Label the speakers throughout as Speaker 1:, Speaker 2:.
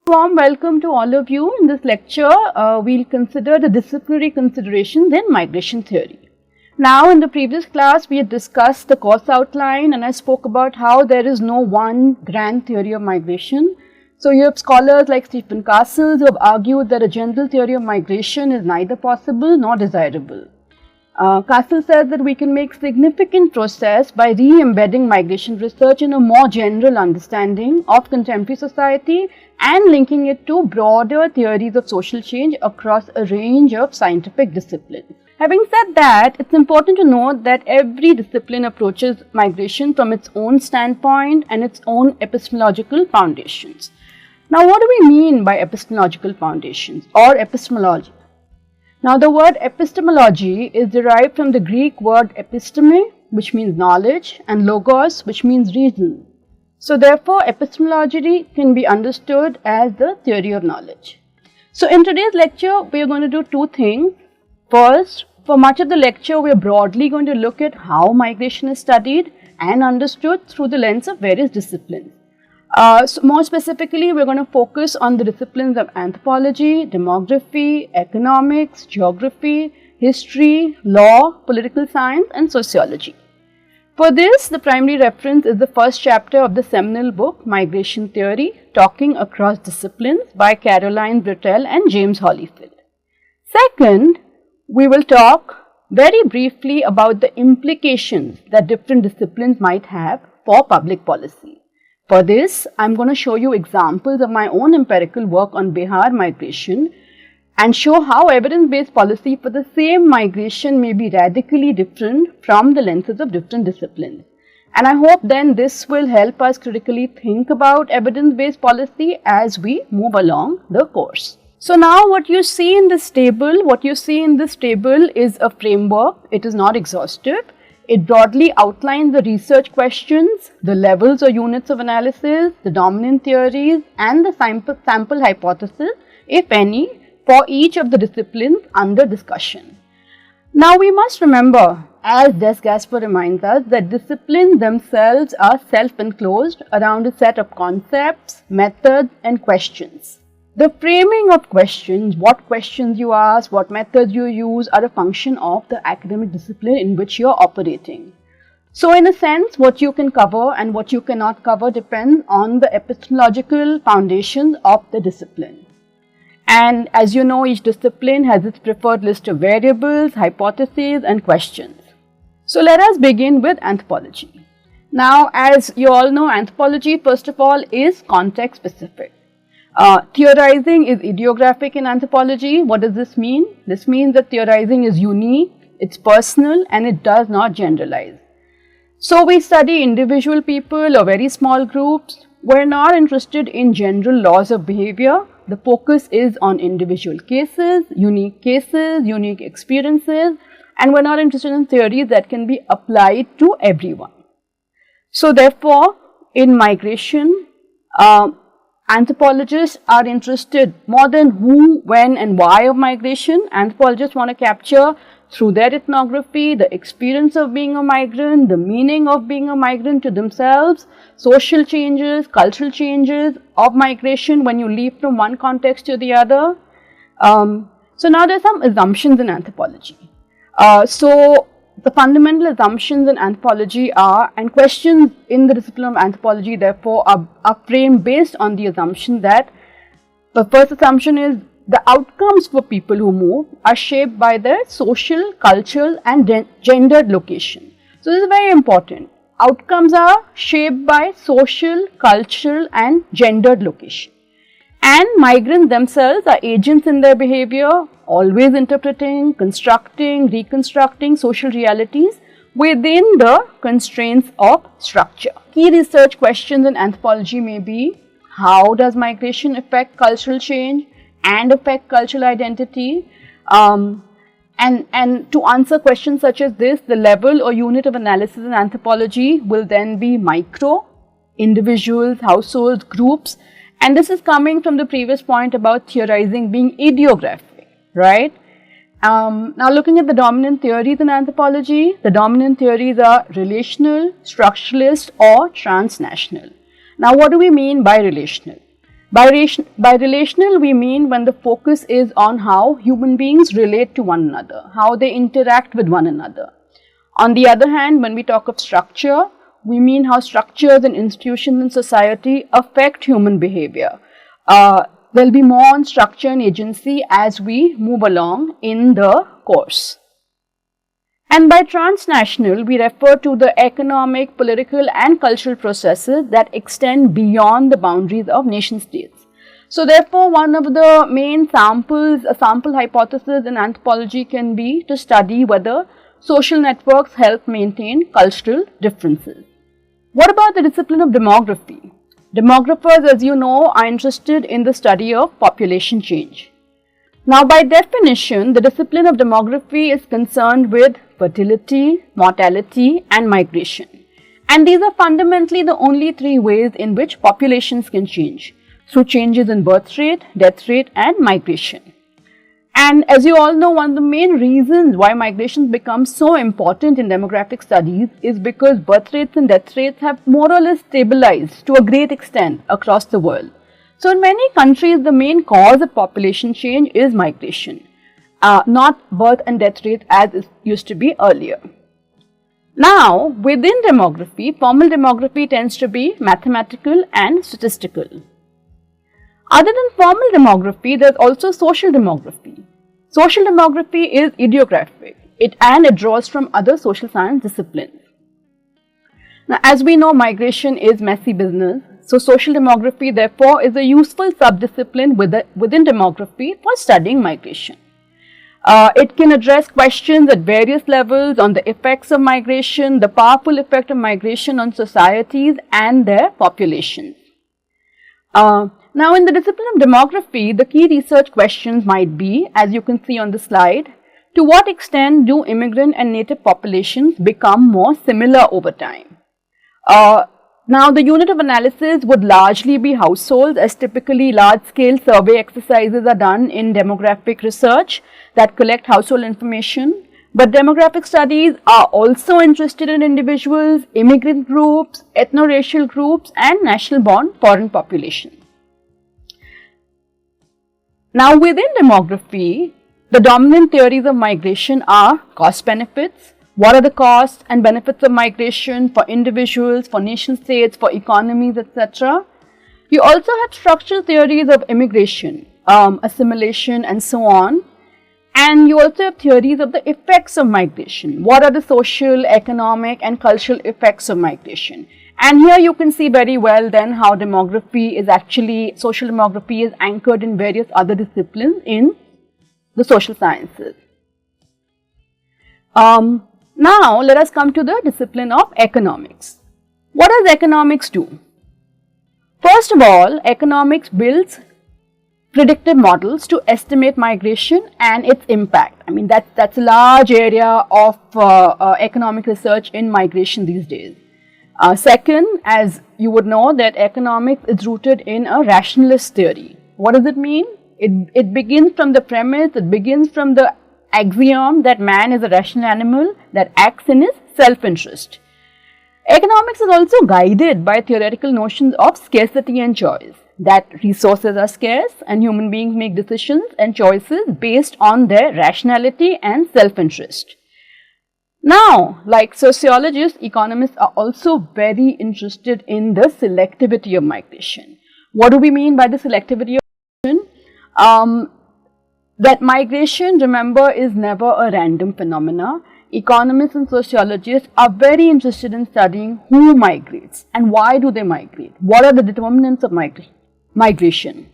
Speaker 1: Warm welcome to all of you. In this lecture, we'll consider the disciplinary considerations in migration theory. Now, in the previous class, we had discussed the course outline and I spoke about how there is no one grand theory of migration. So, you have scholars like Stephen Castles who have argued that a general theory of migration is neither possible nor desirable. Castles says that we can make significant progress by re-embedding migration research in a more general understanding of contemporary society and linking it to broader theories of social change across a range of scientific disciplines. Having said that, it's important to note that every discipline approaches migration from its own standpoint and its own epistemological foundations. Now, what do we mean by epistemological foundations or epistemology? Now, the word epistemology is derived from the Greek word episteme, which means knowledge, and logos, which means reason. So, therefore, epistemology can be understood as the theory of knowledge. So, in today's lecture, we are going to do two things. First, for much of the lecture, we are broadly going to look at how migration is studied and understood through the lens of various disciplines. So more specifically, we're going to focus on the disciplines of anthropology, demography, economics, geography, history, law, political science, and sociology. For this, the primary reference is the first chapter of the seminal book, Migration Theory, Talking Across Disciplines by Caroline Britell and James Holyfield. Second, we will talk very briefly about the implications that different disciplines might have for public policy. For this, I am going to show you examples of my own empirical work on Bihar migration and show how evidence-based policy for the same migration may be radically different from the lenses of different disciplines. And I hope then this will help us critically think about evidence-based policy as we move along the course. So now what you see in this table, is a framework. It is not exhaustive. It broadly outlines the research questions, the levels or units of analysis, the dominant theories, and the sample hypothesis, if any, for each of the disciplines under discussion. Now, we must remember, as Des Gasper reminds us, that disciplines themselves are self-enclosed around a set of concepts, methods, and questions. The framing of questions, what questions you ask, what methods you use, are a function of the academic discipline in which you are operating. So in a sense, what you can cover and what you cannot cover depends on the epistemological foundations of the discipline. And as you know, each discipline has its preferred list of variables, hypotheses, and questions. So let us begin with anthropology. Now, as you all know, anthropology, first of all, is context specific. Theorizing is idiographic in anthropology. What does this mean? This means that theorizing is unique, it's personal, and it does not generalize. So we study individual people or very small groups. We're not interested in general laws of behavior. The focus is on individual cases, unique experiences, and we're not interested in theories that can be applied to everyone. So therefore, in migration, anthropologists are interested more than who, when, and why of migration. Anthropologists want to capture through their ethnography the experience of being a migrant, the meaning of being a migrant to themselves, social changes, cultural changes of migration when you leave from one context to the other. So now there are some assumptions in anthropology. So the fundamental assumptions in anthropology are, and questions in the discipline of anthropology therefore are framed based on the assumption that the first assumption is the outcomes for people who move are shaped by their social, cultural, and gendered location. So this is very important. Outcomes are shaped by social, cultural, and gendered location. And migrants themselves are agents in their behavior, always interpreting, constructing, reconstructing social realities within the constraints of structure. Key research questions in anthropology may be: how does migration affect cultural change and affect cultural identity? And to answer questions such as this, the level or unit of analysis in anthropology will then be micro, individuals, households, groups. And this is coming from the previous point about theorizing being idiographic, right? Now looking at the dominant theories in anthropology, the dominant theories are relational, structuralist, or transnational. Now what do we mean by relational? By relational, we mean when the focus is on how human beings relate to one another, how they interact with one another. On the other hand, when we talk of structure, we mean how structures and institutions in society affect human behavior. There'll be more on structure and agency as we move along in the course. And by transnational, we refer to the economic, political and cultural processes that extend beyond the boundaries of nation states. So therefore, one of the main samples, a sample hypothesis in anthropology can be to study whether social networks help maintain cultural differences. What about the discipline of demography? Demographers, as you know, are interested in the study of population change. Now, by definition, the discipline of demography is concerned with fertility, mortality and migration. And these are fundamentally the only three ways in which populations can change, through changes in birth rate, death rate and migration. And as you all know, one of the main reasons why migration becomes so important in demographic studies is because birth rates and death rates have more or less stabilized to a great extent across the world. So in many countries, the main cause of population change is migration, not birth and death rate as it used to be earlier. Now, within demography, formal demography tends to be mathematical and statistical. Other than formal demography, there is also social demography. Social demography is idiographic and it draws from other social science disciplines. Now, as we know, migration is messy business. So, social demography therefore is a useful subdiscipline within demography for studying migration. It can address questions at various levels on the effects of migration, the powerful effect of migration on societies and their populations. Now, in the discipline of demography, the key research questions might be, as you can see on the slide, to what extent do immigrant and native populations become more similar over time? Now, the unit of analysis would largely be households, as typically large-scale survey exercises are done in demographic research that collect household information. But demographic studies are also interested in individuals, immigrant groups, ethno-racial groups and national-born foreign populations. Now, within demography, the dominant theories of migration are cost-benefits. What are the costs and benefits of migration for individuals, for nation states, for economies, etc. You also have structural theories of immigration, assimilation and so on. And you also have theories of the effects of migration. What are the social, economic and cultural effects of migration? And here you can see very well then how demography is actually, social demography is anchored in various other disciplines in the social sciences. Now, let us come to the discipline of economics. What does economics do? First of all, economics builds predictive models to estimate migration and its impact. I mean, that's a large area of economic research in migration these days. Second, as you would know, that economics is rooted in a rationalist theory. What does it mean? It begins from the premise, it begins from the axiom that man is a rational animal that acts in his self-interest. Economics is also guided by theoretical notions of scarcity and choice, that resources are scarce and human beings make decisions and choices based on their rationality and self-interest. Now, like sociologists, economists are also very interested in the selectivity of migration. What do we mean by the selectivity of migration? That migration, remember, is never a random phenomena. Economists and sociologists are very interested in studying who migrates and why do they migrate. What are the determinants of migration?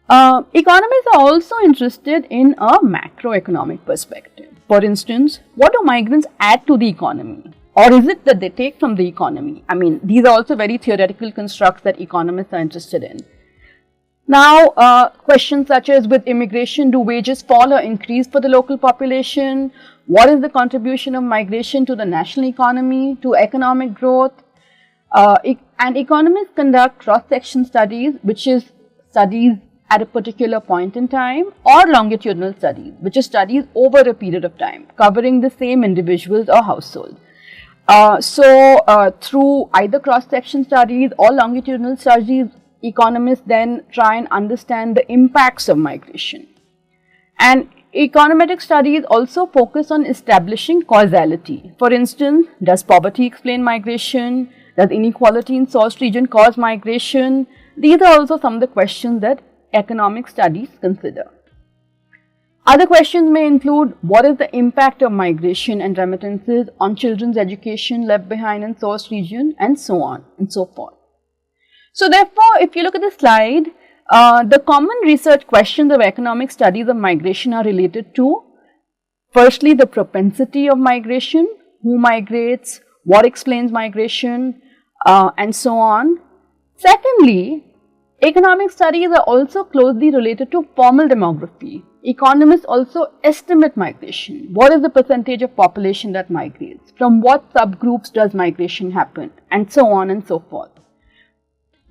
Speaker 1: Economists are also interested in a macroeconomic perspective. For instance, what do migrants add to the economy? Or is it that they take from the economy? I mean, these are also very theoretical constructs that economists are interested in. Now, questions such as with immigration, do wages fall or increase for the local population? What is the contribution of migration to the national economy, to economic growth? And economists conduct cross-section studies, which is studies at a particular point in time, or longitudinal studies, which is studies over a period of time, covering the same individuals or households. Through either cross-section studies or longitudinal studies, economists then try and understand the impacts of migration. And econometric studies also focus on establishing causality. For instance, does poverty explain migration? Does inequality in source region cause migration? These are also some of the questions that economic studies consider. Other questions may include what is the impact of migration and remittances on children's education left behind in source region, and so on and so forth. So therefore, if you look at the slide, the common research questions of economic studies of migration are related to, firstly, the propensity of migration, who migrates, what explains migration, and so on. Secondly, economic studies are also closely related to formal demography. Economists also estimate migration. What is the percentage of population that migrates? From what subgroups does migration happen? And so on and so forth.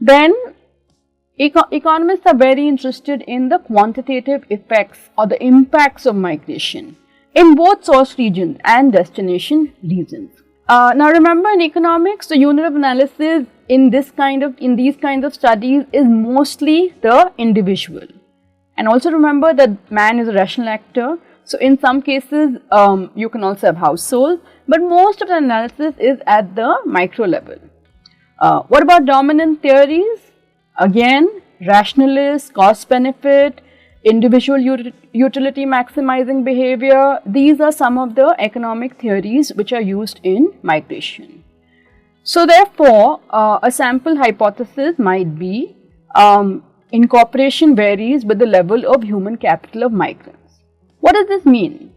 Speaker 1: Then, economists are very interested in the quantitative effects or the impacts of migration in both source regions and destination regions. Now remember, in economics, the unit of analysis in these kinds of studies is mostly the individual. And also remember that man is a rational actor. So in some cases, you can also have households, but most of the analysis is at the micro level. What about dominant theories? Again, rationalist, cost benefit, individual utility maximizing behavior. These are some of the economic theories which are used in migration. So therefore, a sample hypothesis might be incorporation varies with the level of human capital of migrants. What does this mean?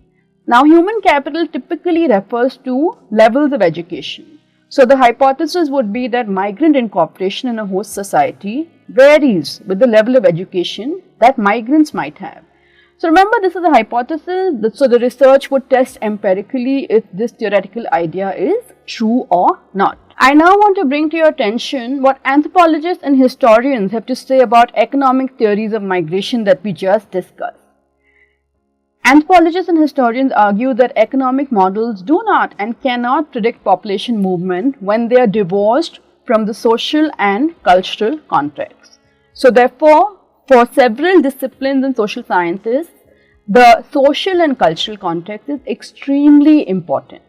Speaker 1: Now, human capital typically refers to levels of education. So the hypothesis would be that migrant incorporation in a host society varies with the level of education that migrants might have. So remember, this is a hypothesis, so the research would test empirically if this theoretical idea is true or not. I now want to bring to your attention what anthropologists and historians have to say about economic theories of migration that we just discussed. Anthropologists and historians argue that economic models do not and cannot predict population movement when they are divorced from the social and cultural context. So therefore, for several disciplines in social sciences, the social and cultural context is extremely important.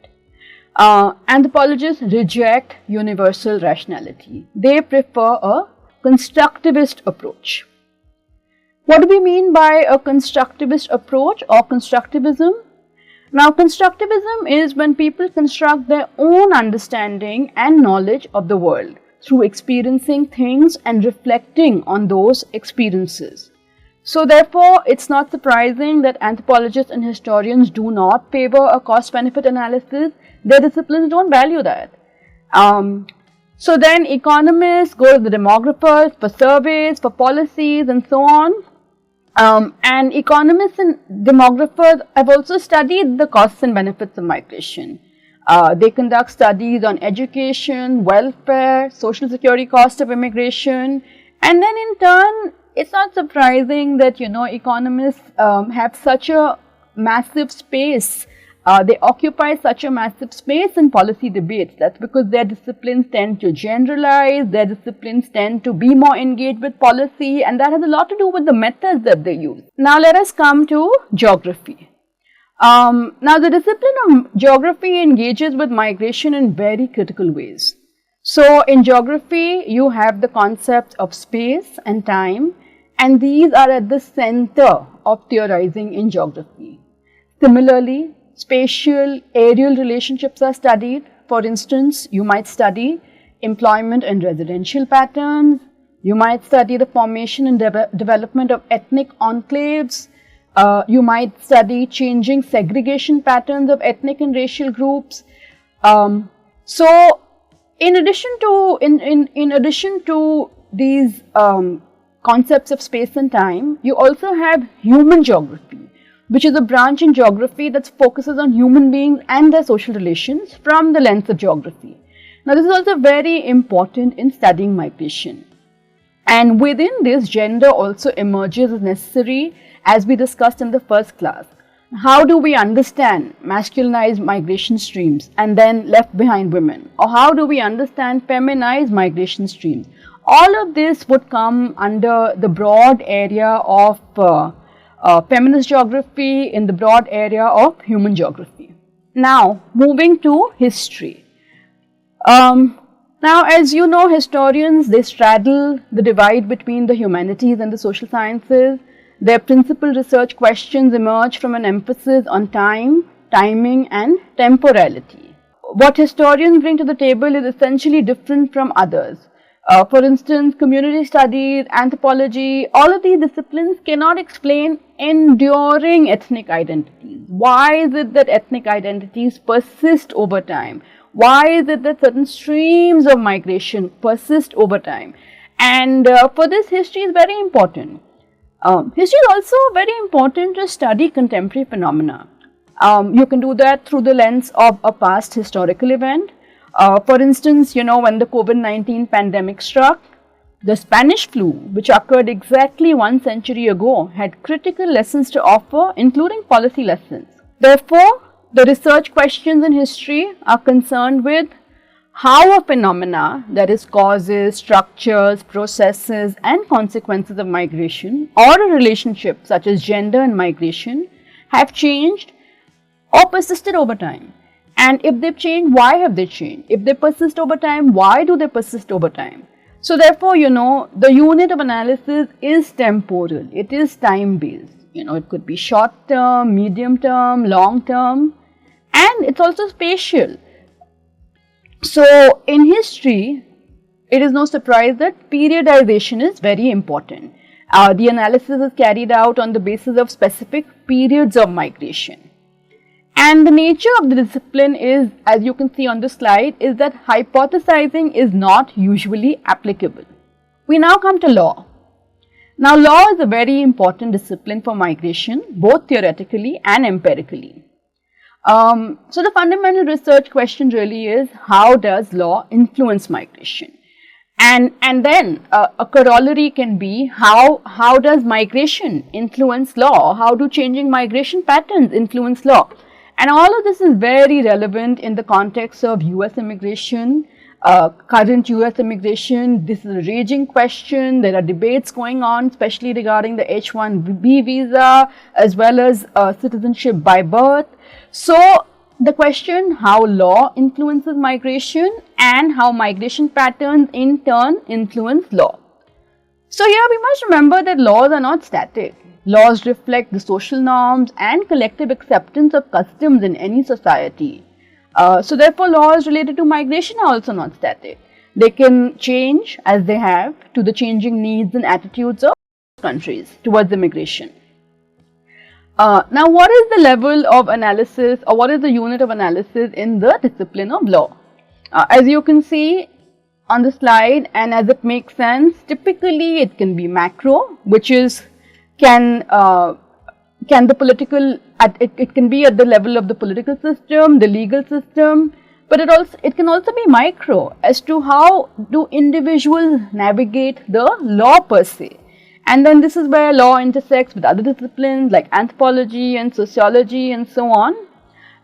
Speaker 1: Anthropologists reject universal rationality. They prefer a constructivist approach. What do we mean by a constructivist approach or constructivism? Now, constructivism is when people construct their own understanding and knowledge of the world through experiencing things and reflecting on those experiences. So therefore, it's not surprising that anthropologists and historians do not favor a cost-benefit analysis. Their disciplines don't value that. So then economists go to the demographers for surveys, for policies and so on. And economists and demographers have also studied the costs and benefits of migration. They conduct studies on education, welfare, social security cost of immigration, and then in turn, it's not surprising that, economists have such a massive space. They occupy such a massive space in policy debates. That's because their disciplines tend to generalize, their disciplines tend to be more engaged with policy, and that has a lot to do with the methods that they use. Now let us come to geography. Now the discipline of geography engages with migration in very critical ways. So in geography, you have the concepts of space and time, and these are at the center of theorizing in geography. Similarly, spatial, aerial relationships are studied. For instance, you might study employment and residential patterns. You might study the formation and development of ethnic enclaves. You might study changing segregation patterns of ethnic and racial groups. So, in addition to these concepts of space and time, you also have human geography, which is a branch in geography that focuses on human beings and their social relations from the lens of geography. Now, this is also very important in studying migration. And within this, gender also emerges as necessary, as we discussed in the first class. How do we understand masculinized migration streams and then left behind women? Or how do we understand feminized migration streams? All of this would come under the broad area of feminist geography, in the broad area of human geography. Now, moving to history. Now, as you know, historians, they straddle the divide between the humanities and the social sciences. Their principal research questions emerge from an emphasis on time, timing, and temporality. What historians bring to the table is essentially different from others. For instance, community studies, anthropology, all of these disciplines cannot explain enduring ethnic identities. Why is it that ethnic identities persist over time? Why is it that certain streams of migration persist over time? And for this, history is very important. History is also very important to study contemporary phenomena. You can do that through the lens of a past historical event. For instance, when the COVID-19 pandemic struck, the Spanish flu, which occurred exactly 1 century ago, had critical lessons to offer, including policy lessons. Therefore, the research questions in history are concerned with how a phenomena, that is causes, structures, processes and consequences of migration, or a relationship such as gender and migration, have changed or persisted over time. And if they've changed, why have they changed? If they persist over time, why do they persist over time? So therefore, the unit of analysis is temporal, it is time-based. It could be short term, medium term, long term, and it's also spatial. So in history, it is no surprise that periodization is very important. The analysis is carried out on the basis of specific periods of migration. And the nature of the discipline is, as you can see on the slide, is that hypothesizing is not usually applicable. We now come to law. Now, law is a very important discipline for migration, both theoretically and empirically. So the fundamental research question really is, how does law influence migration? And then a corollary can be, how does migration influence law? How do changing migration patterns influence law? And all of this is very relevant in the context of US immigration, current US immigration. This is a raging question. There are debates going on, especially regarding the H-1B visa, as well as citizenship by birth. So the question, how law influences migration and how migration patterns in turn influence law. So here we must remember that laws are not static. Laws reflect the social norms and collective acceptance of customs in any society. So therefore, laws related to migration are also not static. They can change, as they have, to the changing needs and attitudes of countries towards immigration. Now, what is the level of analysis, or what is the unit of analysis in the discipline of law? As you can see on the slide, and as it makes sense, typically it can be macro, which is can the political, it can be at the level of the political system, the legal system, but it can also be micro, as to how do individuals navigate the law per se. And then this is where law intersects with other disciplines like anthropology and sociology and so on.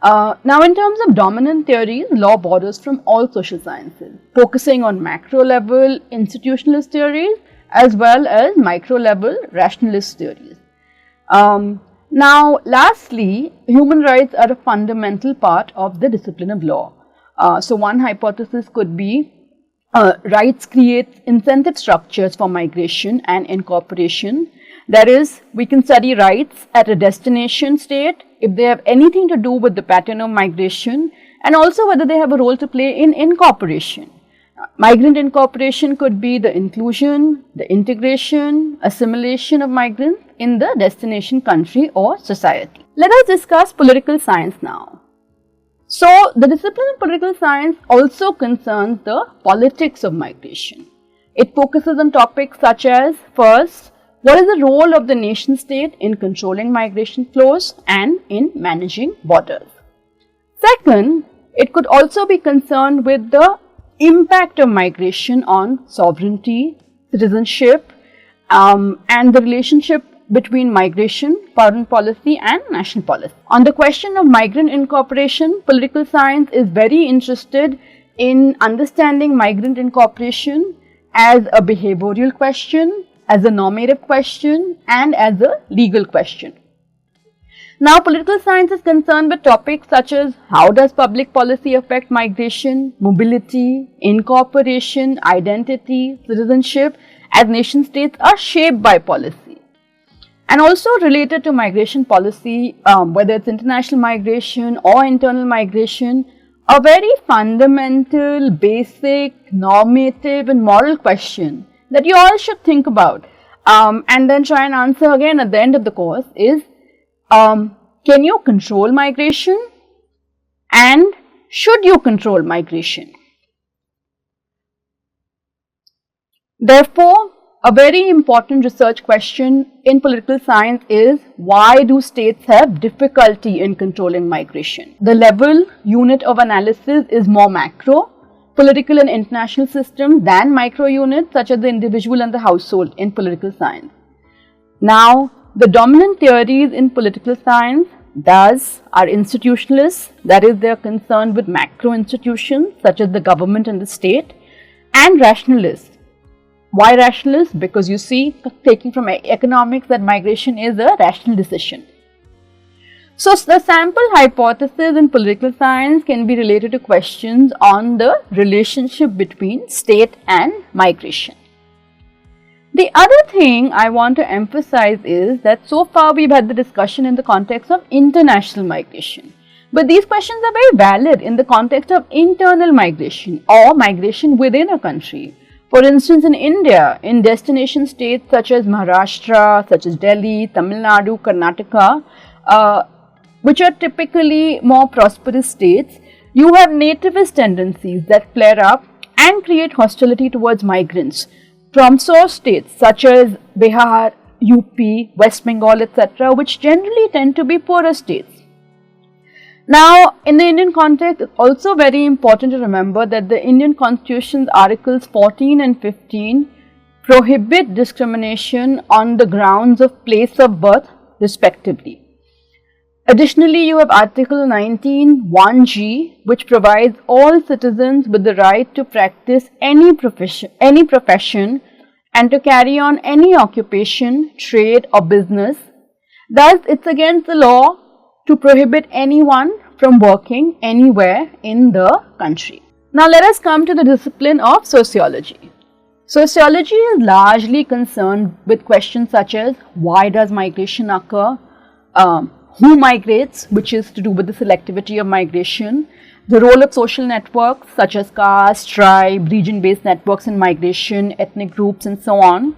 Speaker 1: Now, in terms of dominant theories, law borrows from all social sciences, focusing on macro level institutionalist theories as well as micro level rationalist theories. Now, lastly, human rights are a fundamental part of the discipline of law. So one hypothesis could be rights create incentive structures for migration and incorporation. That is, we can study rights at a destination state if they have anything to do with the pattern of migration, and also whether they have a role to play in incorporation. Migrant incorporation could be the inclusion, the integration, assimilation of migrants in the destination country or society. Let us discuss political science now. So, the discipline of political science also concerns the politics of migration. It focuses on topics such as, first, what is the role of the nation state in controlling migration flows and in managing borders? Second, it could also be concerned with the impact of migration on sovereignty, citizenship, and the relationship between migration, foreign policy and national policy. On the question of migrant incorporation, political science is very interested in understanding migrant incorporation as a behavioral question, as a normative question, and as a legal question. Now, political science is concerned with topics such as how does public policy affect migration, mobility, incorporation, identity, citizenship, as nation states are shaped by policy. And also related to migration policy, whether it's international migration or internal migration, a very fundamental, basic, normative and moral question that you all should think about and then try and answer again at the end of the course is, can you control migration, and should you control migration? Therefore, a very important research question in political science is, why do states have difficulty in controlling migration? The level unit of analysis is more macro, political and international systems than micro units such as the individual and the household in political science. Now, the dominant theories in political science are institutionalists, that is, they are concerned with macro institutions such as the government and the state, and rationalists. Why rationalists? Because you see, taking from economics, that migration is a rational decision. So, the sample hypothesis in political science can be related to questions on the relationship between state and migration. The other thing I want to emphasize is that so far we've had the discussion in the context of international migration. But these questions are very valid in the context of internal migration or migration within a country. For instance, in India, in destination states such as Maharashtra, such as Delhi, Tamil Nadu, Karnataka, which are typically more prosperous states, you have nativist tendencies that flare up and create hostility towards migrants from source states such as Bihar, UP, West Bengal, etc., which generally tend to be poorer states. Now, in the Indian context, it's also very important to remember that the Indian Constitution's Articles 14 and 15 prohibit discrimination on the grounds of place of birth, respectively. Additionally, you have Article 19, 1G, which provides all citizens with the right to practice any profession and to carry on any occupation, trade or business. Thus, it's against the law to prohibit anyone from working anywhere in the country. Now, let us come to the discipline of sociology. Sociology is largely concerned with questions such as, why does migration occur? Who migrates, which is to do with the selectivity of migration, the role of social networks such as caste, tribe, region-based networks in migration, ethnic groups and so on.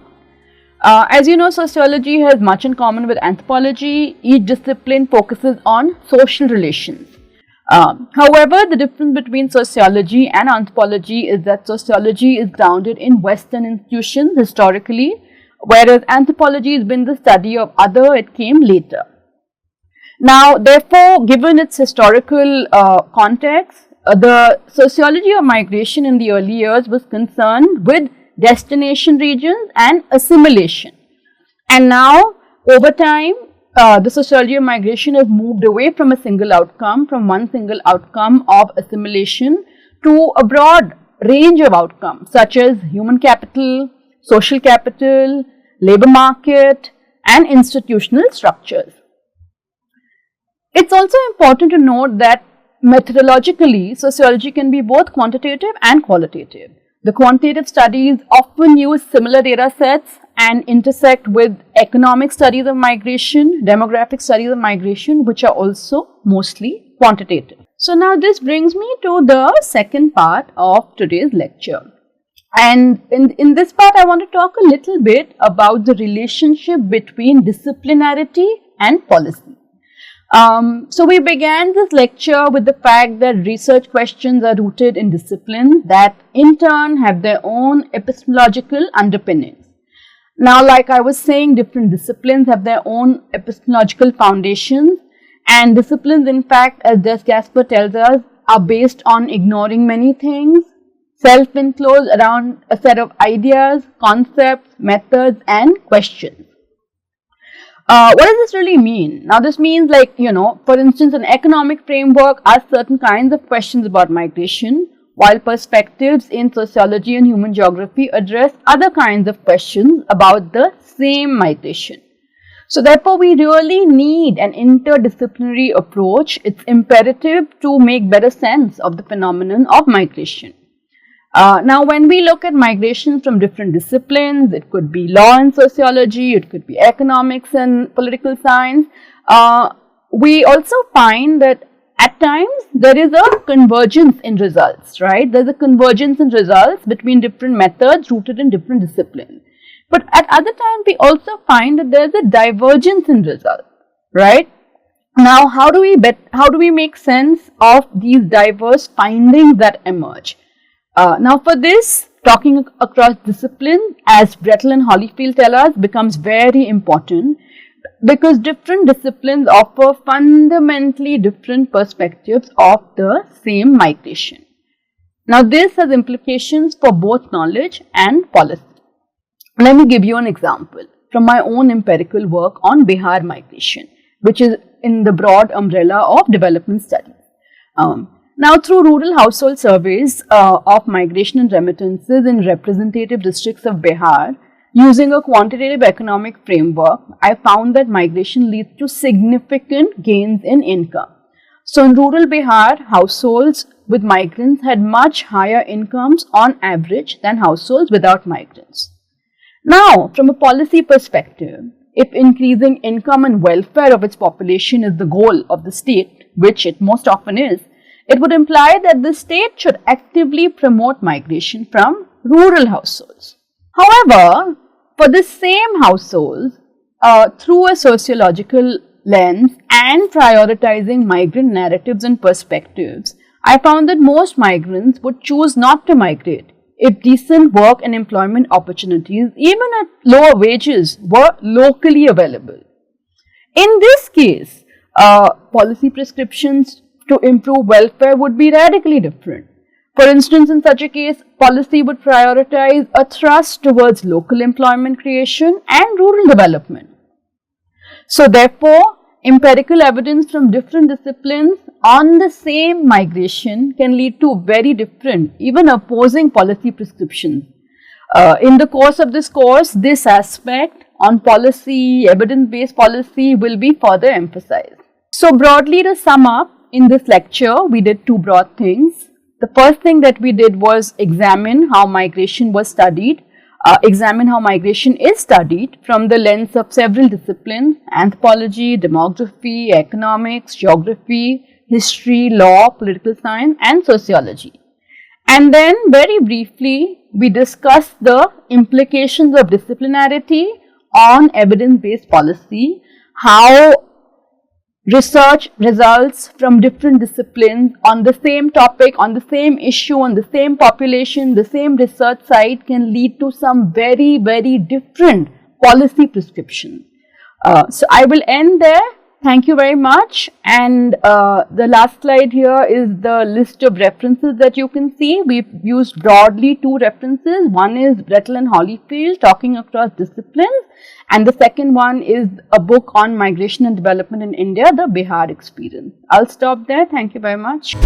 Speaker 1: As you know, sociology has much in common with anthropology. Each discipline focuses on social relations. However, the difference between sociology and anthropology is that sociology is grounded in Western institutions historically, whereas anthropology has been the study of other, it came later. Now, therefore, given its historical context, the sociology of migration in the early years was concerned with destination regions and assimilation. And now, over time, the sociology of migration has moved away from one single outcome of assimilation to a broad range of outcomes such as human capital, social capital, labor market, and institutional structures. It's also important to note that methodologically, sociology can be both quantitative and qualitative. The quantitative studies often use similar data sets and intersect with economic studies of migration, demographic studies of migration, which are also mostly quantitative. So now this brings me to the second part of today's lecture. And in this part, I want to talk a little bit about the relationship between disciplinarity and policy. So we began this lecture with the fact that research questions are rooted in disciplines that in turn have their own epistemological underpinnings. Now, like I was saying, different disciplines have their own epistemological foundations, and disciplines, in fact, as Des Gasper tells us, are based on ignoring many things, self-enclosed around a set of ideas, concepts, methods and questions. What does this really mean? Now, this means, like, for instance, an economic framework asks certain kinds of questions about migration, while perspectives in sociology and human geography address other kinds of questions about the same migration. So therefore, we really need an interdisciplinary approach. It's imperative to make better sense of the phenomenon of migration. Now, when we look at migration from different disciplines, it could be law and sociology, it could be economics and political science, we also find that at times there is a convergence in results, right? There's a convergence in results between different methods rooted in different disciplines. But at other times we also find that there's a divergence in results, right? Now, how do we make sense of these diverse findings that emerge? Now, for this, talking across disciplines, as Brettel and Holyfield tell us, becomes very important, because different disciplines offer fundamentally different perspectives of the same migration. Now, this has implications for both knowledge and policy. Let me give you an example from my own empirical work on Bihar migration, which is in the broad umbrella of development studies. Now, through rural household surveys of migration and remittances in representative districts of Bihar, using a quantitative economic framework, I found that migration leads to significant gains in income. So, in rural Bihar, households with migrants had much higher incomes on average than households without migrants. Now, from a policy perspective, if increasing income and welfare of its population is the goal of the state, which it most often is, it would imply that the state should actively promote migration from rural households. However, for the same households, through a sociological lens and prioritizing migrant narratives and perspectives, I found that most migrants would choose not to migrate if decent work and employment opportunities, even at lower wages, were locally available. In this case, policy prescriptions to improve welfare would be radically different. For instance, in such a case, policy would prioritize a thrust towards local employment creation and rural development. So therefore, empirical evidence from different disciplines on the same migration can lead to very different, even opposing policy prescriptions. In the course of this course, this aspect on policy, evidence-based policy will be further emphasized. So broadly, to sum up, in this lecture, we did two broad things. The first thing that we did was examine how migration was studied, examine how migration is studied from the lens of several disciplines: anthropology, demography, economics, geography, history, law, political science, and sociology. And then very briefly, we discussed the implications of disciplinarity on evidence-based policy, how research results from different disciplines on the same topic, on the same issue, on the same population, the same research site can lead to some very, very different policy prescriptions. So I will end there. Thank you very much. And the last slide here is the list of references that you can see. We've used broadly two references. One is Brettel and Holyfield, Talking Across Disciplines, and the second one is a book on migration and development in India, The Bihar Experience. I'll stop there. Thank you very much.